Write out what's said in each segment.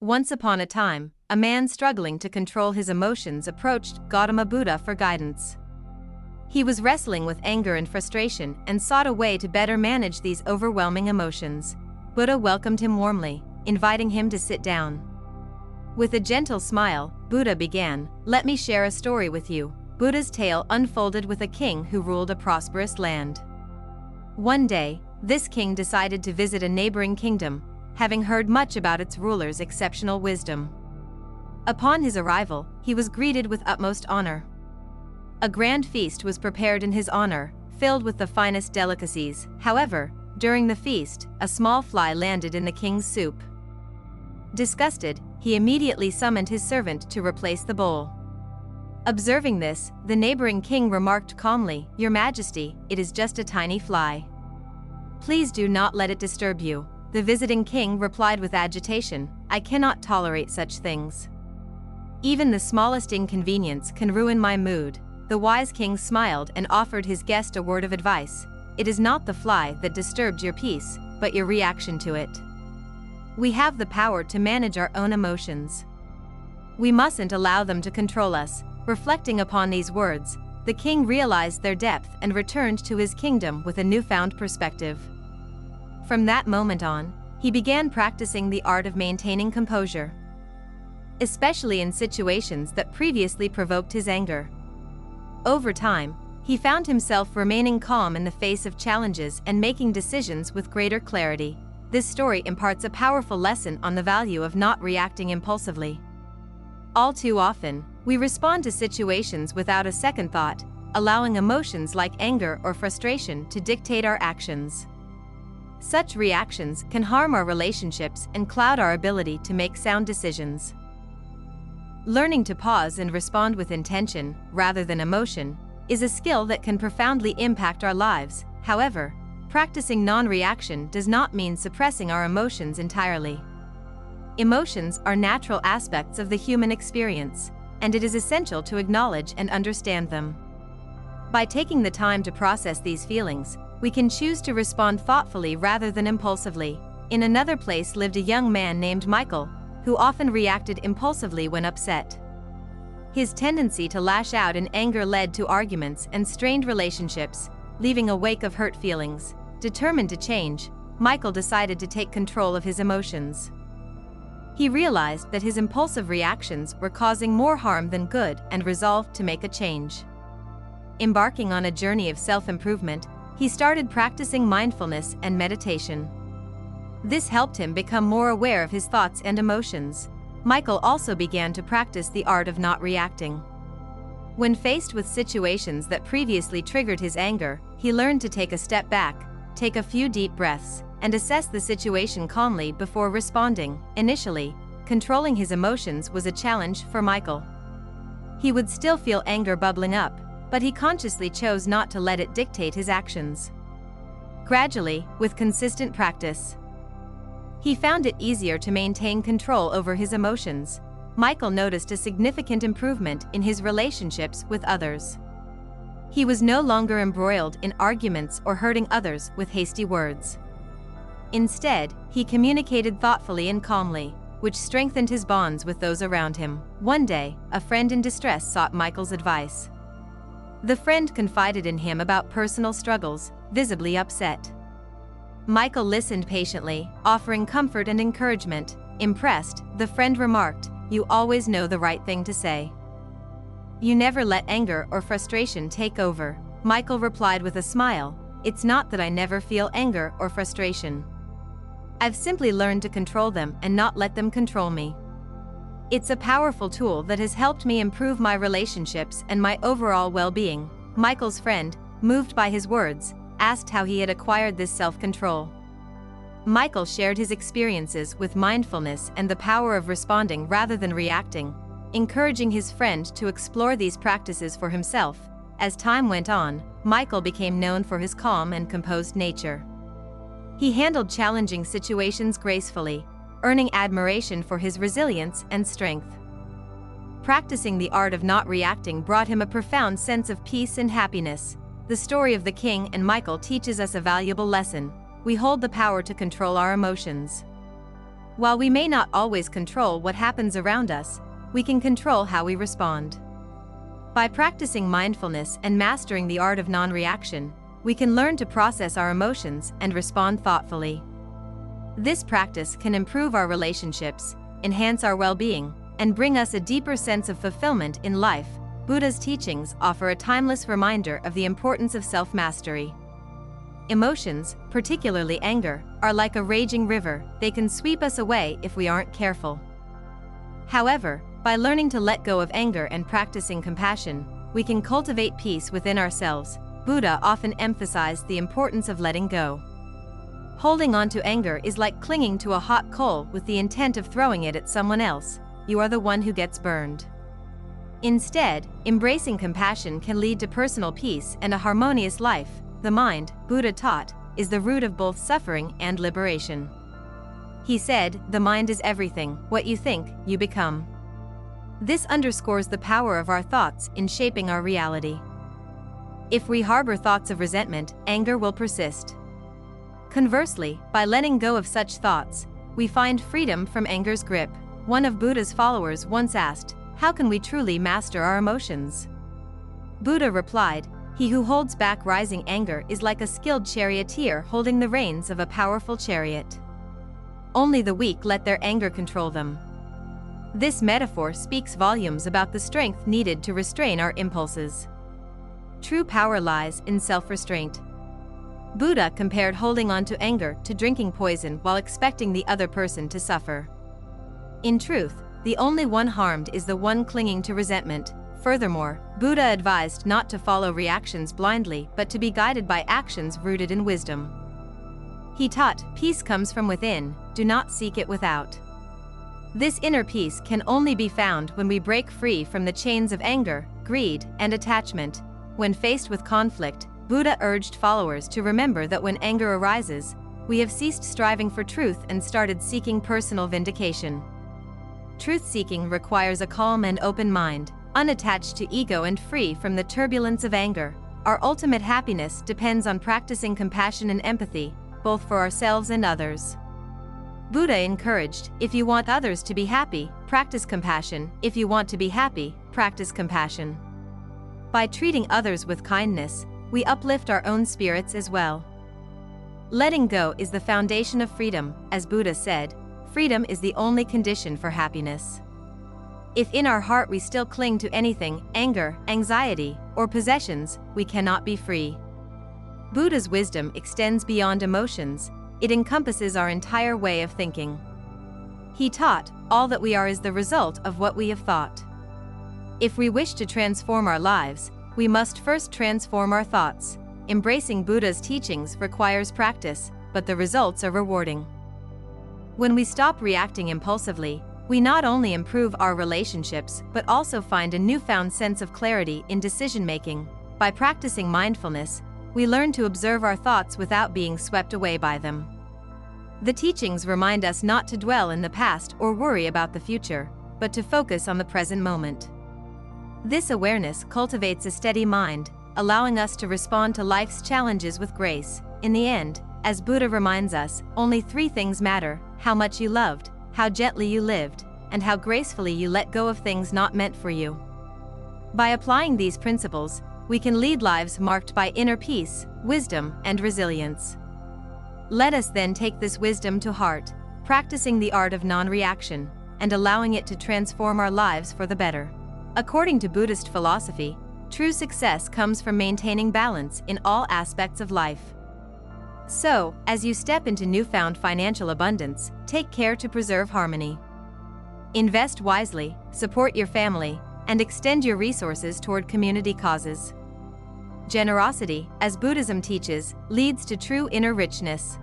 Once upon a time, a man struggling to control his emotions approached Gautama Buddha for guidance. He was wrestling with anger and frustration and sought a way to better manage these overwhelming emotions. Buddha welcomed him warmly, inviting him to sit down. With a gentle smile, Buddha began, "Let me share a story with you." Buddha's tale unfolded with a king who ruled a prosperous land. One day, this king decided to visit a neighboring kingdom, having heard much about its ruler's exceptional wisdom. Upon his arrival, he was greeted with utmost honor. A grand feast was prepared in his honor, filled with the finest delicacies. However, during the feast, a small fly landed in the king's soup. Disgusted, he immediately summoned his servant to replace the bowl. Observing this, the neighboring king remarked calmly, "Your Majesty, it is just a tiny fly. Please do not let it disturb you." The visiting king replied with agitation, "I cannot tolerate such things. Even the smallest inconvenience can ruin my mood." The wise king smiled and offered his guest a word of advice. "It is not the fly that disturbed your peace, but your reaction to it. We have the power to manage our own emotions. We mustn't allow them to control us." Reflecting upon these words, the king realized their depth and returned to his kingdom with a newfound perspective. From that moment on, he began practicing the art of maintaining composure, especially in situations that previously provoked his anger. Over time, he found himself remaining calm in the face of challenges and making decisions with greater clarity. This story imparts a powerful lesson on the value of not reacting impulsively. All too often, we respond to situations without a second thought, allowing emotions like anger or frustration to dictate our actions. Such reactions can harm our relationships and cloud our ability to make sound decisions. Learning to pause and respond with intention, rather than emotion, is a skill that can profoundly impact our lives. However, practicing non-reaction does not mean suppressing our emotions entirely. Emotions are natural aspects of the human experience, and it is essential to acknowledge and understand them. By taking the time to process these feelings, we can choose to respond thoughtfully rather than impulsively. In another place lived a young man named Michael, who often reacted impulsively when upset. His tendency to lash out in anger led to arguments and strained relationships, leaving a wake of hurt feelings. Determined to change, Michael decided to take control of his emotions. He realized that his impulsive reactions were causing more harm than good and resolved to make a change. Embarking on a journey of self-improvement, he started practicing mindfulness and meditation. This helped him become more aware of his thoughts and emotions. Michael also began to practice the art of not reacting. When faced with situations that previously triggered his anger, he learned to take a step back, take a few deep breaths, and assess the situation calmly before responding. Initially, controlling his emotions was a challenge for Michael. He would still feel anger bubbling up, but he consciously chose not to let it dictate his actions. Gradually, with consistent practice, he found it easier to maintain control over his emotions. Michael noticed a significant improvement in his relationships with others. He was no longer embroiled in arguments or hurting others with hasty words. Instead, he communicated thoughtfully and calmly, which strengthened his bonds with those around him. One day, a friend in distress sought Michael's advice. The friend confided in him about personal struggles, visibly upset. Michael listened patiently, offering comfort and encouragement. Impressed, the friend remarked, "You always know the right thing to say. You never let anger or frustration take over." Michael replied with a smile, "It's not that I never feel anger or frustration. I've simply learned to control them and not let them control me. It's a powerful tool that has helped me improve my relationships and my overall well-being." Michael's friend, moved by his words, asked how he had acquired this self-control. Michael shared his experiences with mindfulness and the power of responding rather than reacting, encouraging his friend to explore these practices for himself. As time went on, Michael became known for his calm and composed nature. He handled challenging situations gracefully, earning admiration for his resilience and strength. Practicing the art of not reacting brought him a profound sense of peace and happiness. The story of the king and Michael teaches us a valuable lesson. We hold the power to control our emotions. While we may not always control what happens around us, we can control how we respond. By practicing mindfulness and mastering the art of non-reaction, we can learn to process our emotions and respond thoughtfully. This practice can improve our relationships, enhance our well-being, and bring us a deeper sense of fulfillment in life. Buddha's teachings offer a timeless reminder of the importance of self-mastery. Emotions, particularly anger, are like a raging river. They can sweep us away if we aren't careful. However, by learning to let go of anger and practicing compassion, we can cultivate peace within ourselves. Buddha often emphasized the importance of letting go. Holding on to anger is like clinging to a hot coal with the intent of throwing it at someone else. You are the one who gets burned. Instead, embracing compassion can lead to personal peace and a harmonious life. The mind, Buddha taught, is the root of both suffering and liberation. He said, "The mind is everything. What you think, you become." This underscores the power of our thoughts in shaping our reality. If we harbor thoughts of resentment, anger will persist. Conversely, by letting go of such thoughts, we find freedom from anger's grip. One of Buddha's followers once asked, "How can we truly master our emotions?" Buddha replied, "He who holds back rising anger is like a skilled charioteer holding the reins of a powerful chariot. Only the weak let their anger control them." This metaphor speaks volumes about the strength needed to restrain our impulses. True power lies in self-restraint. Buddha compared holding on to anger to drinking poison while expecting the other person to suffer. In truth, the only one harmed is the one clinging to resentment. Furthermore, Buddha advised not to follow reactions blindly but to be guided by actions rooted in wisdom. He taught, "Peace comes from within, do not seek it without." This inner peace can only be found when we break free from the chains of anger, greed, and attachment. When faced with conflict, Buddha urged followers to remember that when anger arises, we have ceased striving for truth and started seeking personal vindication. Truth-seeking requires a calm and open mind, unattached to ego and free from the turbulence of anger. Our ultimate happiness depends on practicing compassion and empathy, both for ourselves and others. Buddha encouraged, "If you want others to be happy, practice compassion. If you want to be happy, practice compassion." By treating others with kindness, we uplift our own spirits as well. Letting go is the foundation of freedom. As Buddha said, "Freedom is the only condition for happiness." If in our heart we still cling to anything, anger, anxiety, or possessions, we cannot be free. Buddha's wisdom extends beyond emotions. It encompasses our entire way of thinking. He taught, "All that we are is the result of what we have thought." If we wish to transform our lives, we must first transform our thoughts. Embracing Buddha's teachings requires practice, but the results are rewarding. When we stop reacting impulsively, we not only improve our relationships but also find a newfound sense of clarity in decision-making. By practicing mindfulness, we learn to observe our thoughts without being swept away by them. The teachings remind us not to dwell in the past or worry about the future, but to focus on the present moment. This awareness cultivates a steady mind, allowing us to respond to life's challenges with grace. In the end, as Buddha reminds us, only three things matter: how much you loved, how gently you lived, and how gracefully you let go of things not meant for you. By applying these principles, we can lead lives marked by inner peace, wisdom, and resilience. Let us then take this wisdom to heart, practicing the art of non-reaction, and allowing it to transform our lives for the better. According to Buddhist philosophy, true success comes from maintaining balance in all aspects of life. So, as you step into newfound financial abundance, take care to preserve harmony. Invest wisely, support your family, and extend your resources toward community causes. Generosity, as Buddhism teaches, leads to true inner richness.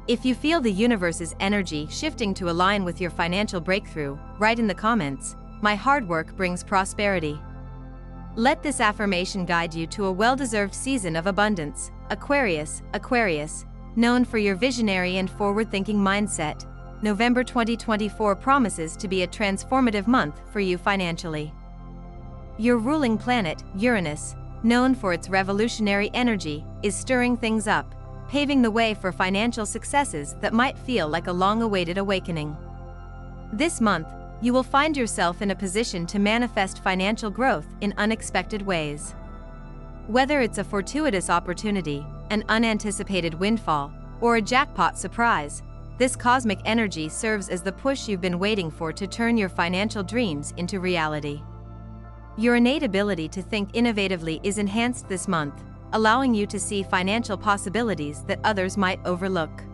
If you feel the universe's energy shifting to align with your financial breakthrough, write in the comments, "My hard work brings prosperity." Let this affirmation guide you to a well-deserved season of abundance. Aquarius, Aquarius, known for your visionary and forward-thinking mindset, November 2024 promises to be a transformative month for you financially. Your ruling planet, Uranus, known for its revolutionary energy, is stirring things up. paving the way for financial successes that might feel like a long-awaited awakening. This month, you will find yourself in a position to manifest financial growth in unexpected ways. Whether it's a fortuitous opportunity, an unanticipated windfall, or a jackpot surprise, this cosmic energy serves as the push you've been waiting for to turn your financial dreams into reality. Your innate ability to think innovatively is enhanced this month, allowing you to see financial possibilities that others might overlook.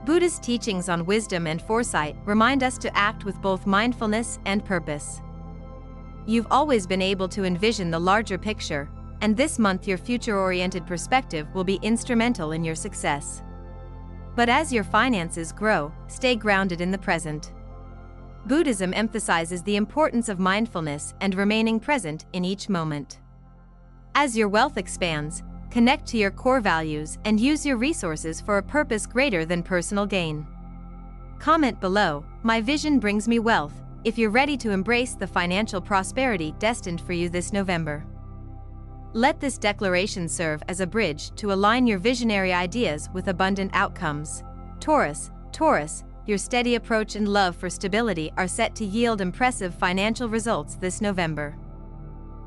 Buddhist teachings on wisdom and foresight remind us to act with both mindfulness and purpose. You've always been able to envision the larger picture, and this month your future-oriented perspective will be instrumental in your success. But as your finances grow, stay grounded in the present. Buddhism emphasizes the importance of mindfulness and remaining present in each moment. As your wealth expands, connect to your core values and use your resources for a purpose greater than personal gain. Comment below, "My vision brings me wealth," if you're ready to embrace the financial prosperity destined for you this November. Let this declaration serve as a bridge to align your visionary ideas with abundant outcomes. Taurus, your steady approach and love for stability are set to yield impressive financial results this November.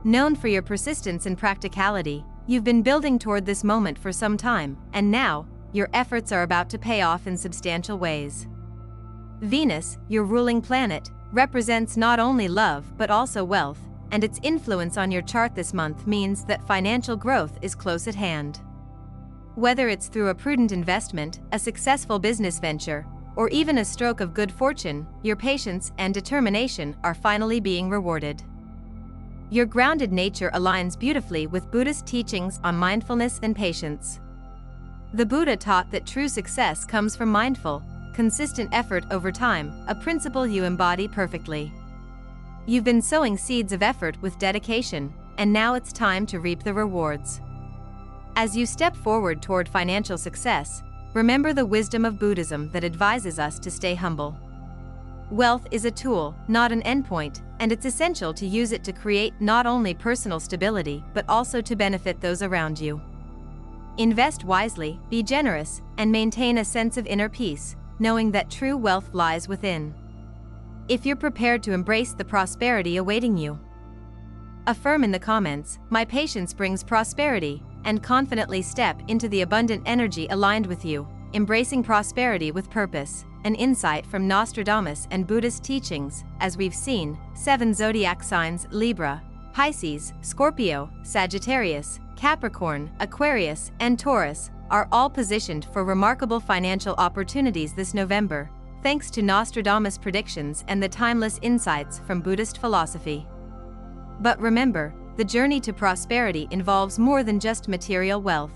Known for your persistence and practicality, you've been building toward this moment for some time, and now, your efforts are about to pay off in substantial ways. Venus, your ruling planet, represents not only love but also wealth, and its influence on your chart this month means that financial growth is close at hand. Whether it's through a prudent investment, a successful business venture, or even a stroke of good fortune, your patience and determination are finally being rewarded. Your grounded nature aligns beautifully with Buddhist teachings on mindfulness and patience. The Buddha taught that true success comes from mindful, consistent effort over time, a principle you embody perfectly. You've been sowing seeds of effort with dedication, and now it's time to reap the rewards. As you step forward toward financial success, remember the wisdom of Buddhism that advises us to stay humble. Wealth is a tool, not an endpoint, and it's essential to use it to create not only personal stability but also to benefit those around you. Invest wisely, be generous, and maintain a sense of inner peace, knowing that true wealth lies within. If you're prepared to embrace the prosperity awaiting you, affirm in the comments, "My patience brings prosperity," and confidently step into the abundant energy aligned with you, embracing prosperity with purpose. An insight from Nostradamus and Buddhist teachings. As we've seen, 7 zodiac signs: Libra, Pisces, Scorpio, Sagittarius, Capricorn, Aquarius, and Taurus, are all positioned for remarkable financial opportunities this November, thanks to Nostradamus' predictions and the timeless insights from Buddhist philosophy. But remember, the journey to prosperity involves more than just material wealth.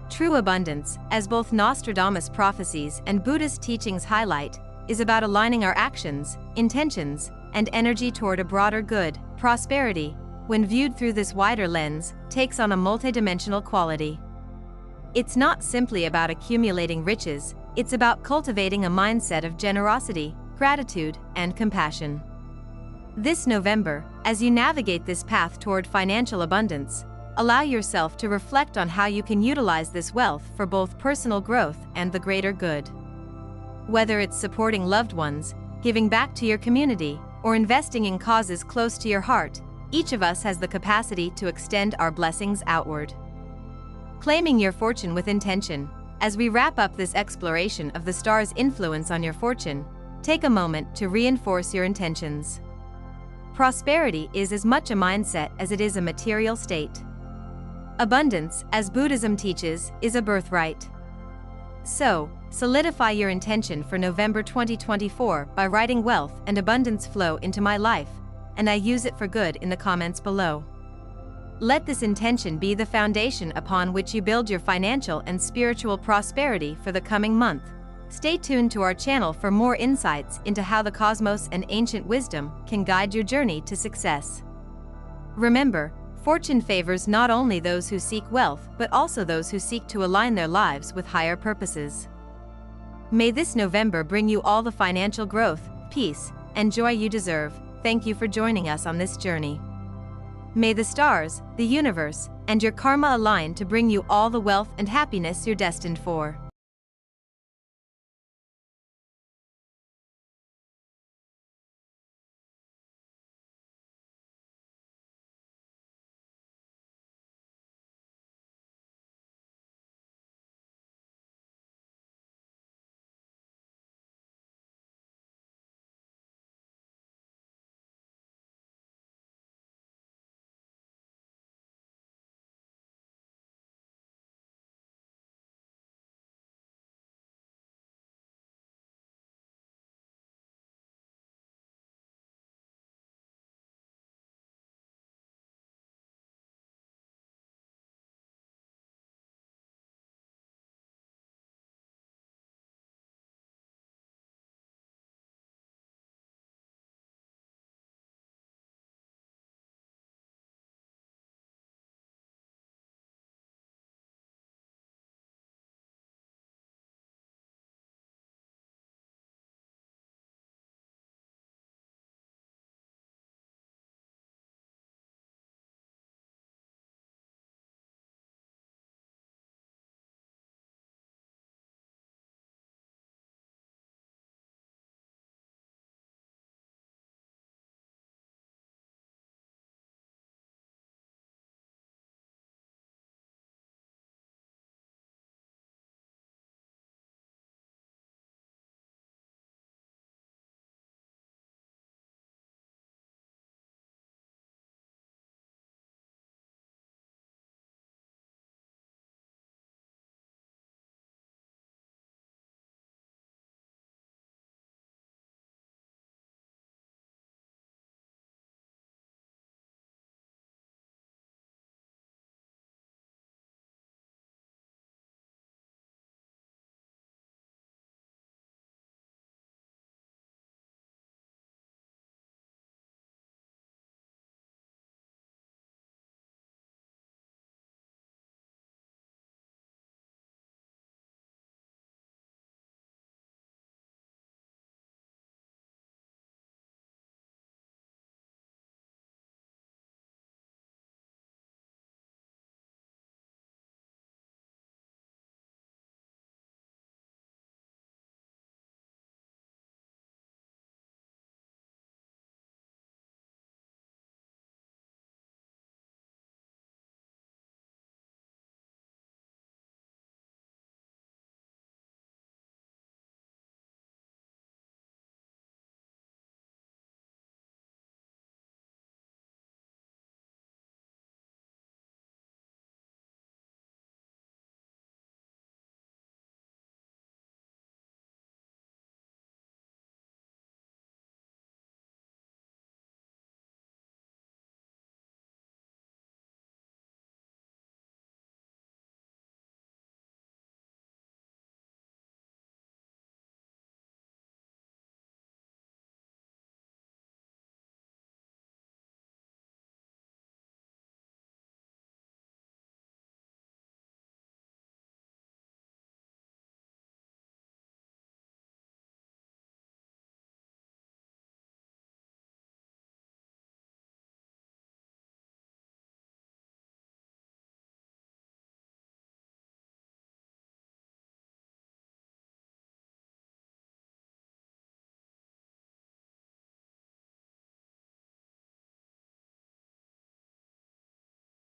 True abundance, as both Nostradamus' prophecies and Buddhist teachings highlight, is about aligning our actions, intentions, and energy toward a broader good. Prosperity, when viewed through this wider lens, takes on a multidimensional quality. It's not simply about accumulating riches, it's about cultivating a mindset of generosity, gratitude, and compassion. This November, as you navigate this path toward financial abundance, allow yourself to reflect on how you can utilize this wealth for both personal growth and the greater good. Whether it's supporting loved ones, giving back to your community, or investing in causes close to your heart, each of us has the capacity to extend our blessings outward. Claiming your fortune with intention. As we wrap up this exploration of the stars' influence on your fortune, take a moment to reinforce your intentions. Prosperity is as much a mindset as it is a material state. Abundance, as Buddhism teaches, is a birthright. So, solidify your intention for November 2024 by writing "Wealth and abundance flow into my life, and I use it for good" in the comments below. Let this intention be the foundation upon which you build your financial and spiritual prosperity for the coming month. Stay tuned to our channel for more insights into how the cosmos and ancient wisdom can guide your journey to success. Remember, fortune favors not only those who seek wealth but also those who seek to align their lives with higher purposes. May this November bring you all the financial growth, peace, and joy you deserve. Thank you for joining us on this journey. May the stars, the universe, and your karma align to bring you all the wealth and happiness you're destined for.